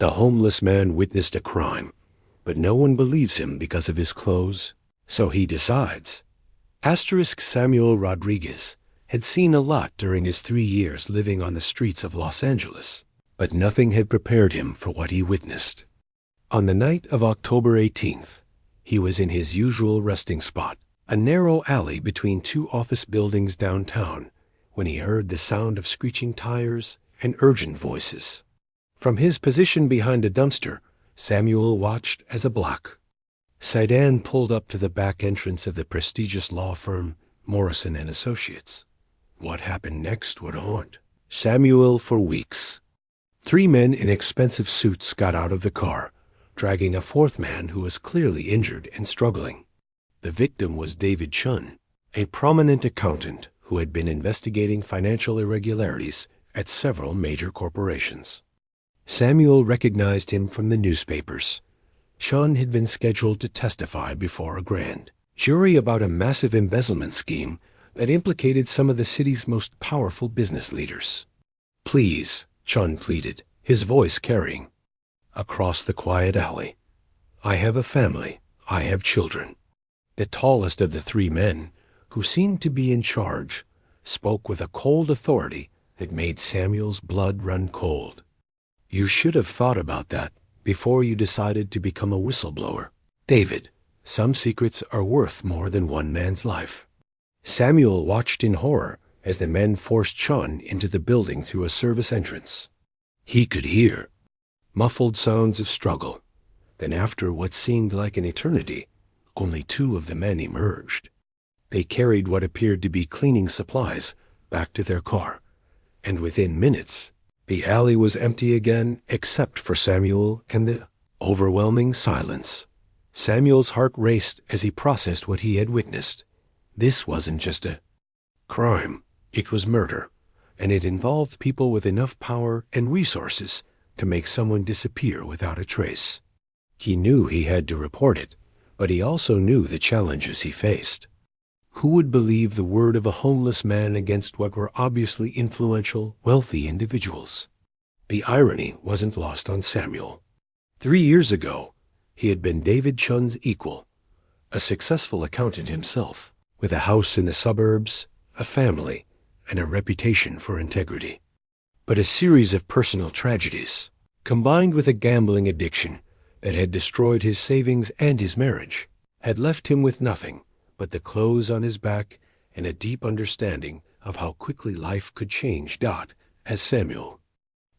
The homeless man witnessed a crime, but no one believes him because of his clothes, so he decides. Samuel Rodriguez had seen a lot during his 3 years living on the streets of Los Angeles, but nothing had prepared him for what he witnessed. On the night of October 18th, he was in his usual resting spot, a narrow alley between 2 office buildings downtown, when he heard the sound of screeching tires and urgent voices. From his position behind a dumpster, Samuel watched as a black sedan pulled up to the back entrance of the prestigious law firm Morrison & Associates. What happened next would haunt Samuel for weeks. 3 men in expensive suits got out of the car, dragging a 4th man who was clearly injured and struggling. The victim was David Chun, a prominent accountant who had been investigating financial irregularities at several major corporations. Samuel recognized him from the newspapers. Chun had been scheduled to testify before a grand jury about a massive embezzlement scheme that implicated some of the city's most powerful business leaders. "Please," Chun pleaded, his voice carrying. Across the quiet alley, "I have a family. I have children." The tallest of the 3 men, who seemed to be in charge, spoke with a cold authority that made Samuel's blood run cold. "You should have thought about that before you decided to become a whistleblower, David. Some secrets are worth more than one man's life." Samuel watched in horror as the men forced Chun into the building through a service entrance. He could hear muffled sounds of struggle. Then after what seemed like an eternity, only 2 of the men emerged. They carried what appeared to be cleaning supplies back to their car, and within minutes, the alley was empty again except for Samuel and the overwhelming silence. Samuel's heart raced as he processed what he had witnessed. This wasn't just a crime. It was murder, and it involved people with enough power and resources to make someone disappear without a trace. He knew he had to report it, but he also knew the challenges he faced. Who would believe the word of a homeless man against what were obviously influential, wealthy individuals? The irony wasn't lost on Samuel. 3 years ago, he had been David Chun's equal, a successful accountant himself, with a house in the suburbs, a family, and a reputation for integrity. But a series of personal tragedies, combined with a gambling addiction that had destroyed his savings and his marriage, had left him with nothing but the clothes on his back and a deep understanding of how quickly life could change. As Samuel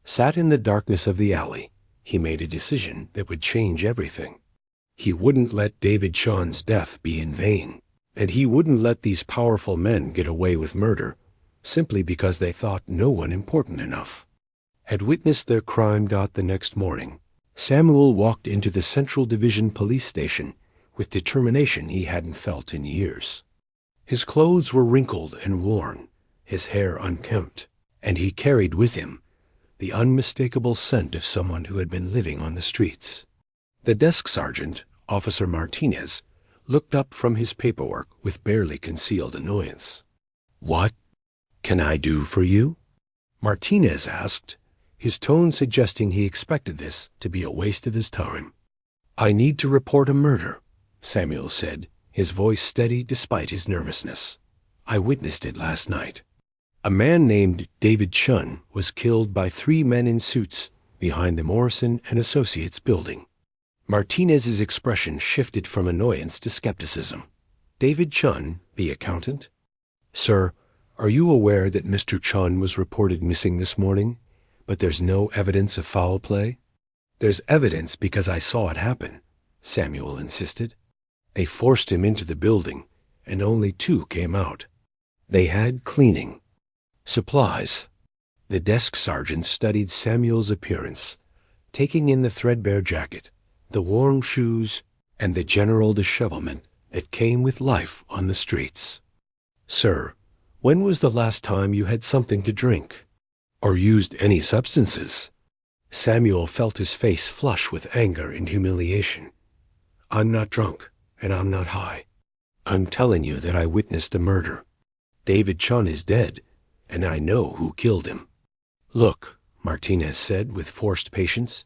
sat in the darkness of the alley, he made a decision that would change everything. He wouldn't let David Chun's death be in vain, and he wouldn't let these powerful men get away with murder simply because they thought no one important enough had witnessed their crime. The next morning, Samuel walked into the Central Division Police Station with determination he hadn't felt in years. His clothes were wrinkled and worn, his hair unkempt, and he carried with him the unmistakable scent of someone who had been living on the streets. The desk sergeant, Officer Martinez, looked up from his paperwork with barely concealed annoyance. "What can I do for you?" Martinez asked, his tone suggesting he expected this to be a waste of his time. "I need to report a murder," Samuel said, his voice steady despite his nervousness. "I witnessed it last night. A man named David Chun was killed by 3 men in suits behind the Morrison & Associates building." Martinez's expression shifted from annoyance to skepticism. "David Chun, the accountant?" "Sir, are you aware that Mr. Chun was reported missing this morning, but there's no evidence of foul play?" "There's evidence because I saw it happen," Samuel insisted. "They forced him into the building, and only 2 came out. They had cleaning supplies." The desk sergeant studied Samuel's appearance, taking in the threadbare jacket, the worn shoes, and the general dishevelment that came with life on the streets. "Sir, when was the last time you had something to drink? Or used any substances?" Samuel felt his face flush with anger and humiliation. "I'm not drunk, and I'm not high. I'm telling you that I witnessed a murder. David Chun is dead, and I know who killed him." "Look," Martinez said with forced patience,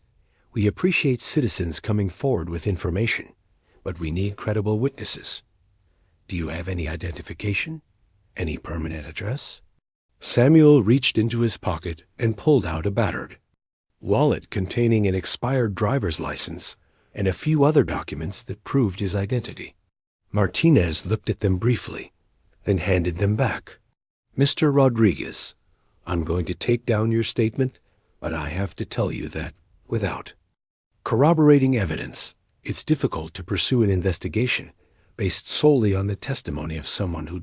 We appreciate citizens coming forward with information, but we need credible witnesses. Do you have any identification? Any permanent address? Samuel reached into his pocket and pulled out a battered wallet containing an expired driver's license and a few other documents that proved his identity. Martinez looked at them briefly, then handed them back. Mr. Rodriguez, I'm going to take down your statement, but I have to tell you that, without corroborating evidence, it's difficult to pursue an investigation based solely on the testimony of someone who ...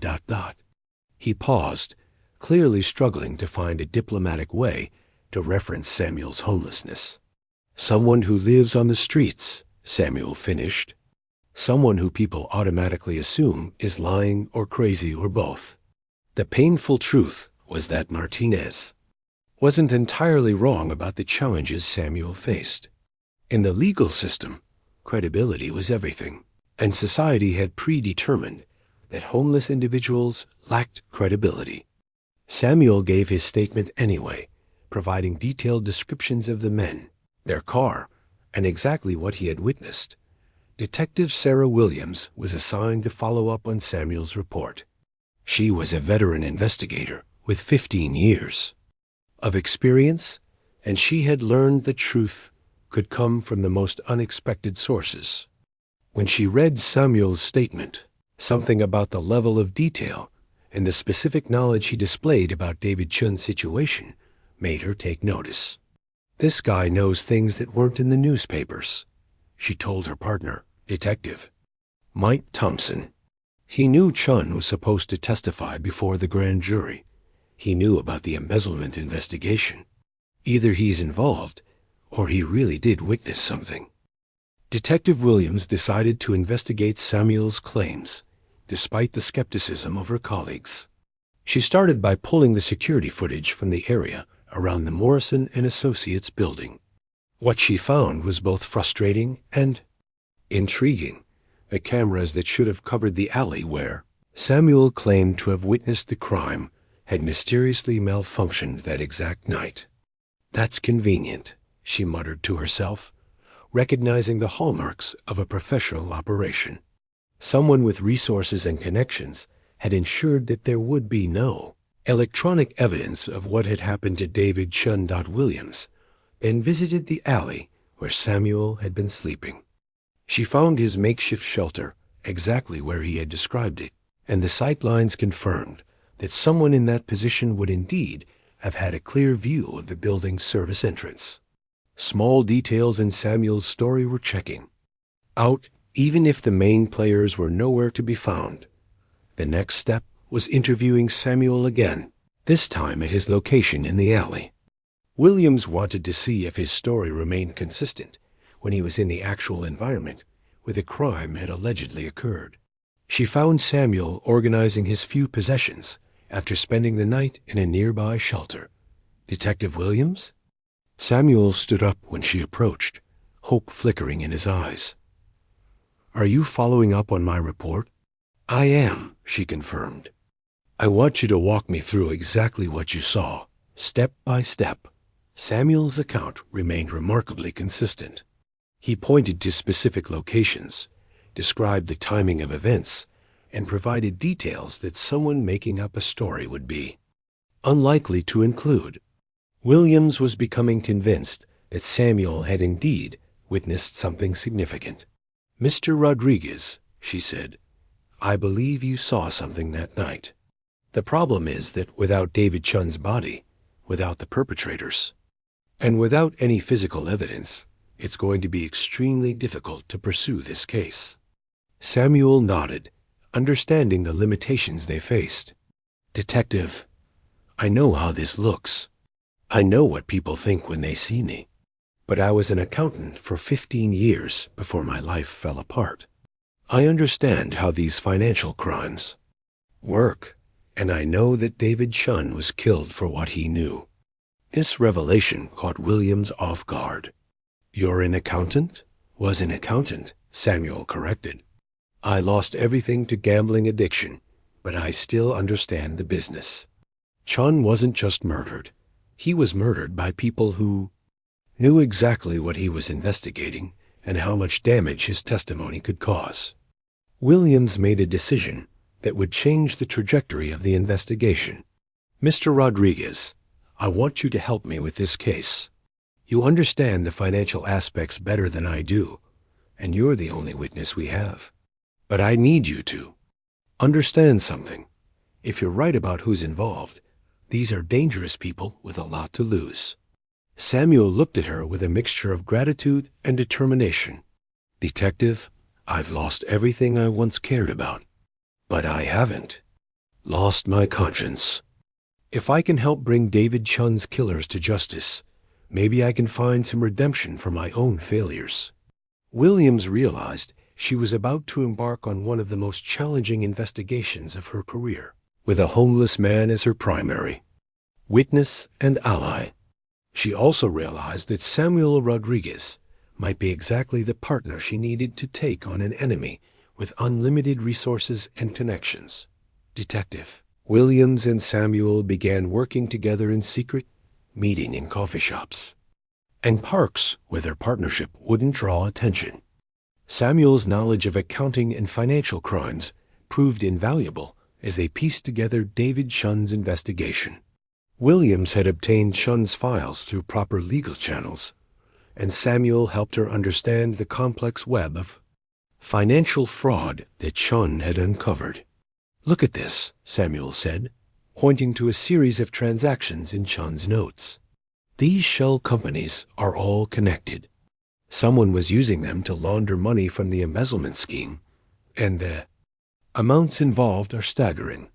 He paused, clearly struggling to find a diplomatic way to reference Samuel's homelessness. Someone who lives on the streets, Samuel finished. Someone who people automatically assume is lying or crazy or both. The painful truth was that Martinez wasn't entirely wrong about the challenges Samuel faced. In the legal system, credibility was everything, and society had predetermined that homeless individuals lacked credibility. Samuel gave his statement anyway, providing detailed descriptions of the men, their car, and exactly what he had witnessed. Detective Sarah Williams was assigned to follow up on Samuel's report. She was a veteran investigator with 15 years of experience, and she had learned the truth could come from the most unexpected sources. When she read Samuel's statement, something about the level of detail and the specific knowledge he displayed about David Chun's situation made her take notice. This guy knows things that weren't in the newspapers, she told her partner, Detective Mike Thompson. He knew Chun was supposed to testify before the grand jury. He knew about the embezzlement investigation. Either he's involved, or he really did witness something. Detective Williams decided to investigate Samuel's claims, despite the skepticism of her colleagues. She started by pulling the security footage from the area around the Morrison and Associates building. What she found was both frustrating and intriguing. The cameras that should have covered the alley where Samuel claimed to have witnessed the crime had mysteriously malfunctioned that exact night. That's convenient, she muttered to herself, recognizing the hallmarks of a professional operation. Someone with resources and connections had ensured that there would be no electronic evidence of what had happened to David Chun. Williams, then visited the alley where Samuel had been sleeping. She found his makeshift shelter exactly where he had described it, and the sightlines confirmed that someone in that position would indeed have had a clear view of the building's service entrance. Small details in Samuel's story were checking out, even if the main players were nowhere to be found. The next step was interviewing Samuel again, this time at his location in the alley. Williams wanted to see if his story remained consistent when he was in the actual environment where the crime had allegedly occurred. She found Samuel organizing his few possessions after spending the night in a nearby shelter. Detective Williams? Samuel stood up when she approached, hope flickering in his eyes. Are you following up on my report? I am, she confirmed. I want you to walk me through exactly what you saw, step by step. Samuel's account remained remarkably consistent. He pointed to specific locations, described the timing of events, and provided details that someone making up a story would be unlikely to include. Williams was becoming convinced that Samuel had indeed witnessed something significant. Mr. Rodriguez, she said, I believe you saw something that night. The problem is that without David Chun's body, without the perpetrators, and without any physical evidence, it's going to be extremely difficult to pursue this case. Samuel nodded, understanding the limitations they faced. Detective, I know how this looks. I know what people think when they see me. But I was an accountant for 15 years before my life fell apart. I understand how these financial crimes work, and I know that David Chun was killed for what he knew. This revelation caught Williams off guard. You're an accountant? Was an accountant, Samuel corrected. I lost everything to gambling addiction, but I still understand the business. Chun wasn't just murdered. He was murdered by people who knew exactly what he was investigating and how much damage his testimony could cause. Williams made a decision that would change the trajectory of the investigation. "Mr. Rodriguez, I want you to help me with this case. You understand the financial aspects better than I do, and you're the only witness we have. But I need you to understand something. If you're right about who's involved, these are dangerous people with a lot to lose." Samuel looked at her with a mixture of gratitude and determination. "Detective, I've lost everything I once cared about, but I haven't lost my conscience. If I can help bring David Chun's killers to justice, maybe I can find some redemption for my own failures." Williams realized she was about to embark on one of the most challenging investigations of her career, with a homeless man as her primary witness and ally. She also realized that Samuel Rodriguez might be exactly the partner she needed to take on an enemy with unlimited resources and connections. Detective Williams and Samuel began working together in secret, meeting in coffee shops and parks where their partnership wouldn't draw attention. Samuel's knowledge of accounting and financial crimes proved invaluable as they pieced together David Chun's investigation. Williams had obtained Chun's files through proper legal channels, and Samuel helped her understand the complex web of financial fraud that Chun had uncovered. "Look at this," Samuel said, pointing to a series of transactions in Chun's notes. "These shell companies are all connected. Someone was using them to launder money from the embezzlement scheme, and the amounts involved are staggering."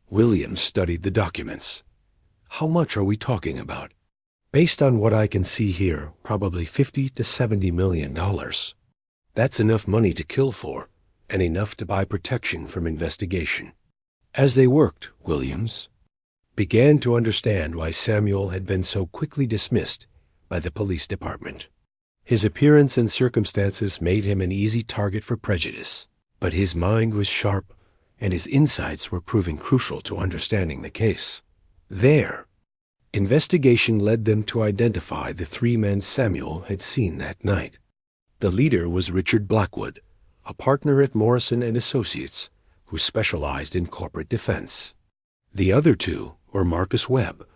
Williams studied the documents. "How much are we talking about?" "Based on what I can see here, probably $50 to $70 million. That's enough money to kill for, and enough to buy protection from investigation." As they worked, Williams began to understand why Samuel had been so quickly dismissed by the police department. His appearance and circumstances made him an easy target for prejudice, but his mind was sharp, and his insights were proving crucial to understanding the case. Their investigation led them to identify the three men Samuel had seen that night. The leader was Richard Blackwood, a partner at Morrison and Associates, who specialized in corporate defense. The other two were Marcus Webb,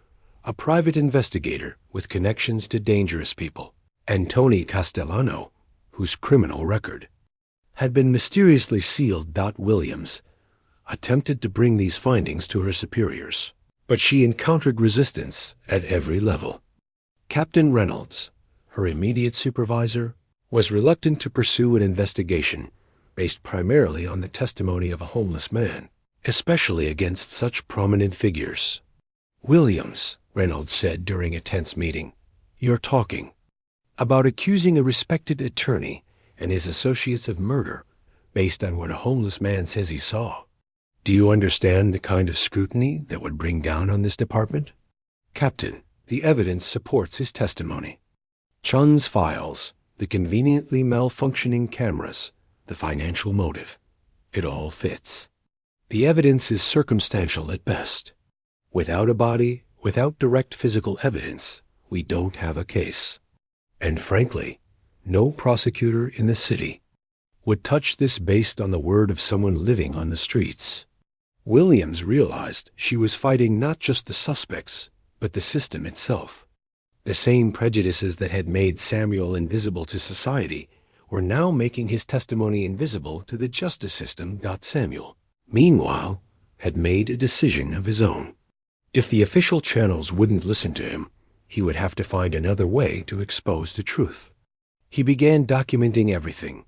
a private investigator with connections to dangerous people, and Tony Castellano, whose criminal record had been mysteriously sealed. Williams attempted to bring these findings to her superiors, but she encountered resistance at every level. Captain Reynolds, her immediate supervisor, was reluctant to pursue an investigation based primarily on the testimony of a homeless man, especially against such prominent figures. "Williams," Reynolds said during a tense meeting, "you're talking about accusing a respected attorney and his associates of murder based on what a homeless man says he saw. Do you understand the kind of scrutiny that would bring down on this department?" "Captain, the evidence supports his testimony. Chun's files, the conveniently malfunctioning cameras, the financial motive. It all fits. The evidence is circumstantial at best. Without a body, without direct physical evidence, we don't have a case. And frankly, no prosecutor in the city would touch this based on the word of someone living on the streets." Williams realized she was fighting not just the suspects, but the system itself. The same prejudices that had made Samuel invisible to society were now making his testimony invisible to the justice system. Samuel, meanwhile, had made a decision of his own. If the official channels wouldn't listen to him, he would have to find another way to expose the truth. He began documenting everything,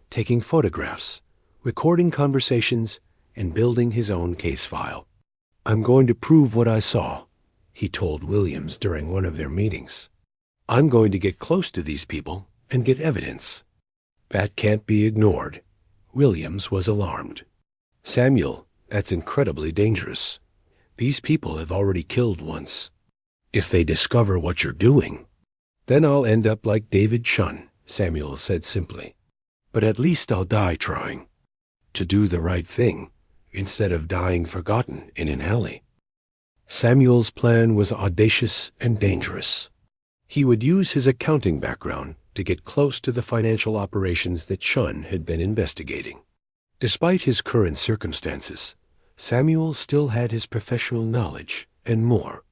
taking photographs, recording conversations, and building his own case file. "I'm going to prove what I saw," he told Williams during one of their meetings. "I'm going to get close to these people and get evidence. That can't be ignored." Williams was alarmed. "Samuel, that's incredibly dangerous. These people have already killed once. If they discover what you're doing, then I'll end up like David Chun," Samuel said simply. "But at least I'll die trying to do the right thing instead of dying forgotten in an alley." Samuel's plan was audacious and dangerous. He would use his accounting background to get close to the financial operations that Chun had been investigating. Despite his current circumstances, Samuel still had his professional knowledge and more.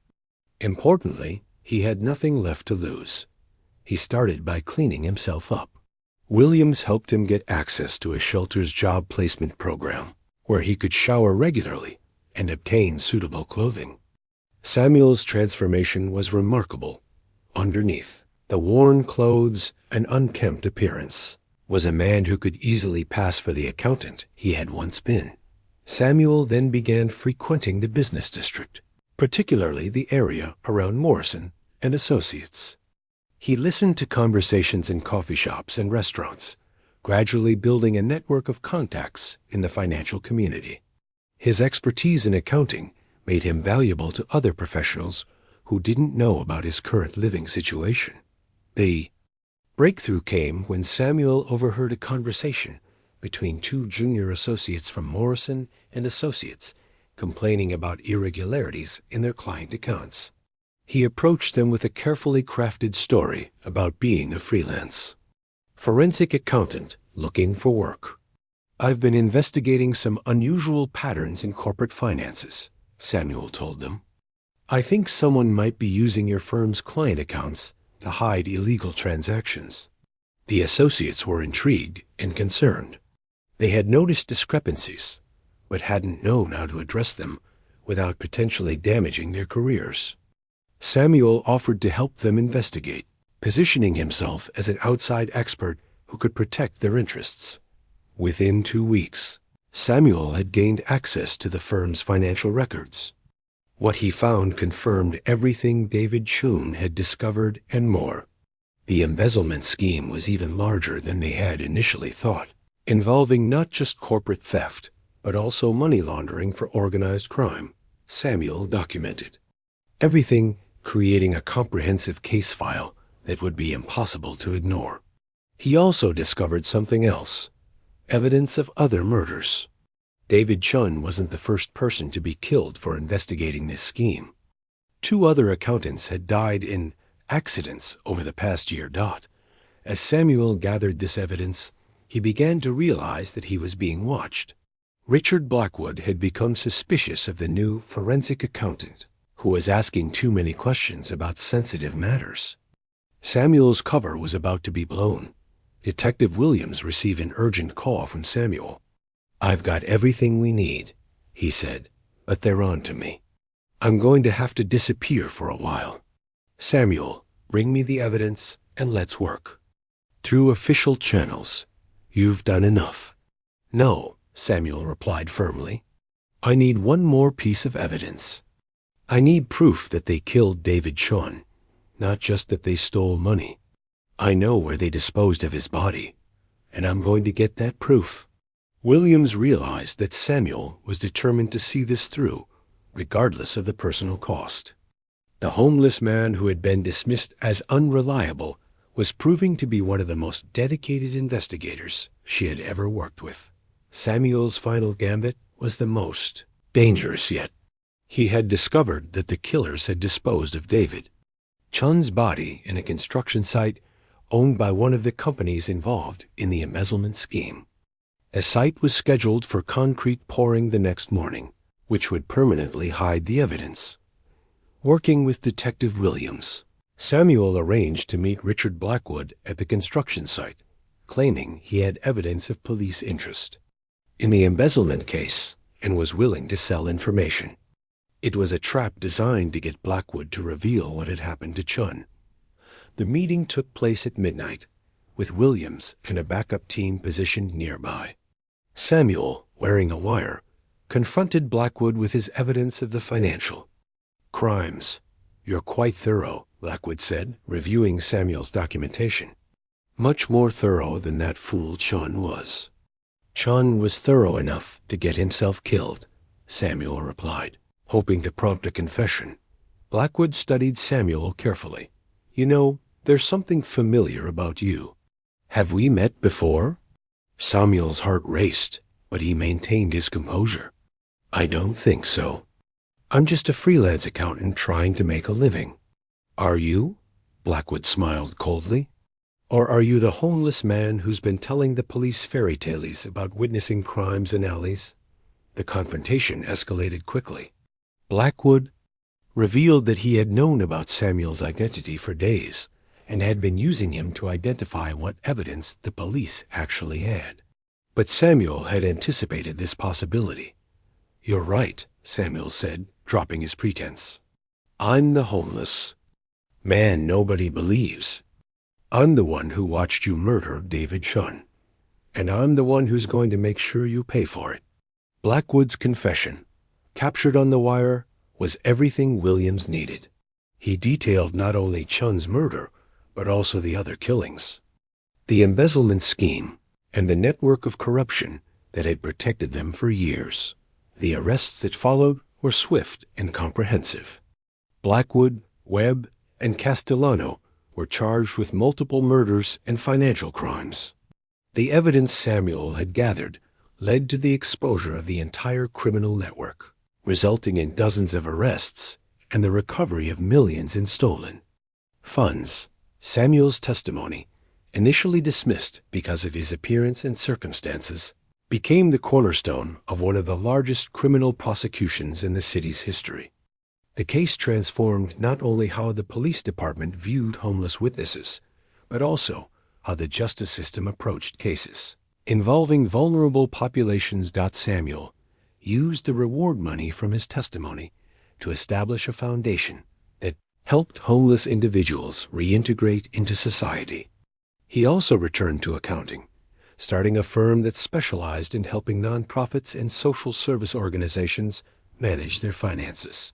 Importantly, he had nothing left to lose. He started by cleaning himself up. Williams helped him get access to a shelter's job placement program, where he could shower regularly and obtain suitable clothing. Samuel's transformation was remarkable. Underneath the worn clothes and unkempt appearance was a man who could easily pass for the accountant he had once been. Samuel then began frequenting the business district, particularly the area around Morrison and Associates. He listened to conversations in coffee shops and restaurants, gradually building a network of contacts in the financial community. His expertise in accounting made him valuable to other professionals who didn't know about his current living situation. The breakthrough came when Samuel overheard a conversation between two junior associates from Morrison and Associates complaining about irregularities in their client accounts. He approached them with a carefully crafted story about being a freelance forensic accountant looking for work. "I've been investigating some unusual patterns in corporate finances," Samuel told them. "I think someone might be using your firm's client accounts to hide illegal transactions." The associates were intrigued and concerned. They had noticed discrepancies, but hadn't known how to address them without potentially damaging their careers. Samuel offered to help them investigate, positioning himself as an outside expert who could protect their interests. Within 2 weeks, Samuel had gained access to the firm's financial records. What he found confirmed everything David Chun had discovered and more. The embezzlement scheme was even larger than they had initially thought, involving not just corporate theft, but also money laundering for organized crime, Samuel documented. Everything creating a comprehensive case file that would be impossible to ignore. He also discovered something else, evidence of other murders. David Chun wasn't the first person to be killed for investigating this scheme. 2 other accountants had died in accidents over the past year. As Samuel gathered this evidence, he began to realize that he was being watched. Richard Blackwood had become suspicious of the new forensic accountant, who was asking too many questions about sensitive matters. Samuel's cover was about to be blown. Detective Williams received an urgent call from Samuel. "I've got everything we need," he said, "but they're on to me. I'm going to have to disappear for a while. Samuel, bring me the evidence and let's work." "Through official channels. You've done enough." "No," Samuel replied firmly. "I need one more piece of evidence. I need proof that they killed David Chun, not just that they stole money. I know where they disposed of his body, and I'm going to get that proof." Williams realized that Samuel was determined to see this through, regardless of the personal cost. The homeless man who had been dismissed as unreliable was proving to be one of the most dedicated investigators she had ever worked with. Samuel's final gambit was the most dangerous yet. He had discovered that the killers had disposed of David Chun's body in a construction site owned by one of the companies involved in the embezzlement scheme. A site was scheduled for concrete pouring the next morning, which would permanently hide the evidence. Working with Detective Williams, Samuel arranged to meet Richard Blackwood at the construction site, claiming he had evidence of police interest in the embezzlement case and was willing to sell information. It was a trap designed to get Blackwood to reveal what had happened to Chun. The meeting took place at midnight, with Williams and a backup team positioned nearby. Samuel, wearing a wire, confronted Blackwood with his evidence of the financial crimes. "You're quite thorough," Blackwood said, reviewing Samuel's documentation. "Much more thorough than that fool Chun was." "Chun was thorough enough to get himself killed," Samuel replied, hoping to prompt a confession. Blackwood studied Samuel carefully. "You know, there's something familiar about you. Have we met before?" Samuel's heart raced, but he maintained his composure. "I don't think so. I'm just a freelance accountant trying to make a living." "Are you?" Blackwood smiled coldly. Or are you the homeless man who's been telling the police fairy tales about witnessing crimes in alleys? The confrontation escalated quickly. Blackwood revealed that he had known about Samuel's identity for days and had been using him to identify what evidence the police actually had. But Samuel had anticipated this possibility. "You're right," Samuel said, dropping his pretense. "I'm the homeless man nobody believes. I'm the one who watched you murder David Shunn, and I'm the one who's going to make sure you pay for it." Blackwood's confession, captured on the wire, was everything Williams needed. He detailed not only Chunn's murder, but also the other killings, the embezzlement scheme, and the network of corruption that had protected them for years. The arrests that followed were swift and comprehensive. Blackwood, Webb, and Castellano were charged with multiple murders and financial crimes. The evidence Samuel had gathered led to the exposure of the entire criminal network, resulting in dozens of arrests and the recovery of millions in stolen funds. Samuel's testimony, initially dismissed because of his appearance and circumstances, became the cornerstone of one of the largest criminal prosecutions in the city's history. The case transformed not only how the police department viewed homeless witnesses, but also how the justice system approached cases involving vulnerable populations. Samuel used the reward money from his testimony to establish a foundation that helped homeless individuals reintegrate into society. He also returned to accounting, starting a firm that specialized in helping nonprofits and social service organizations manage their finances.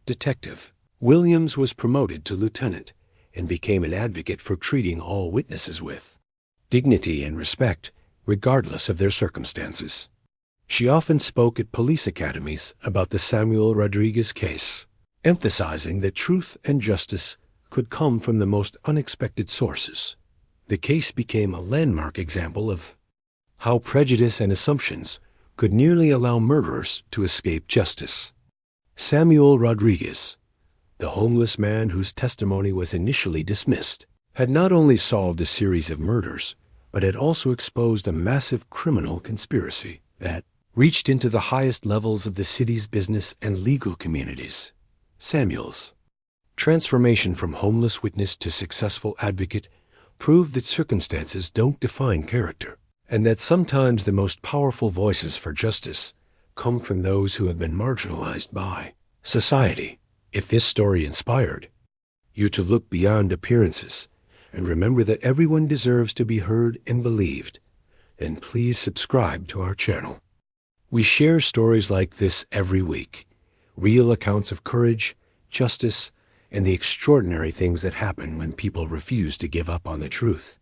Detective Williams was promoted to lieutenant and became an advocate for treating all witnesses with dignity and respect, regardless of their circumstances. She often spoke at police academies about the Samuel Rodriguez case, emphasizing that truth and justice could come from the most unexpected sources. The case became a landmark example of how prejudice and assumptions could nearly allow murderers to escape justice. Samuel Rodriguez, the homeless man whose testimony was initially dismissed, had not only solved a series of murders, but had also exposed a massive criminal conspiracy that reached into the highest levels of the city's business and legal communities. Samuel's transformation from homeless witness to successful advocate proved that circumstances don't define character, and that sometimes the most powerful voices for justice come from those who have been marginalized by society. If this story inspired you to look beyond appearances and remember that everyone deserves to be heard and believed, then please subscribe to our channel. We share stories like this every week, real accounts of courage, justice, and the extraordinary things that happen when people refuse to give up on the truth.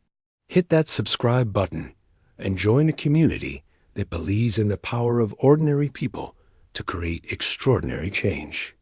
Hit that subscribe button and join a community that believes in the power of ordinary people to create extraordinary change.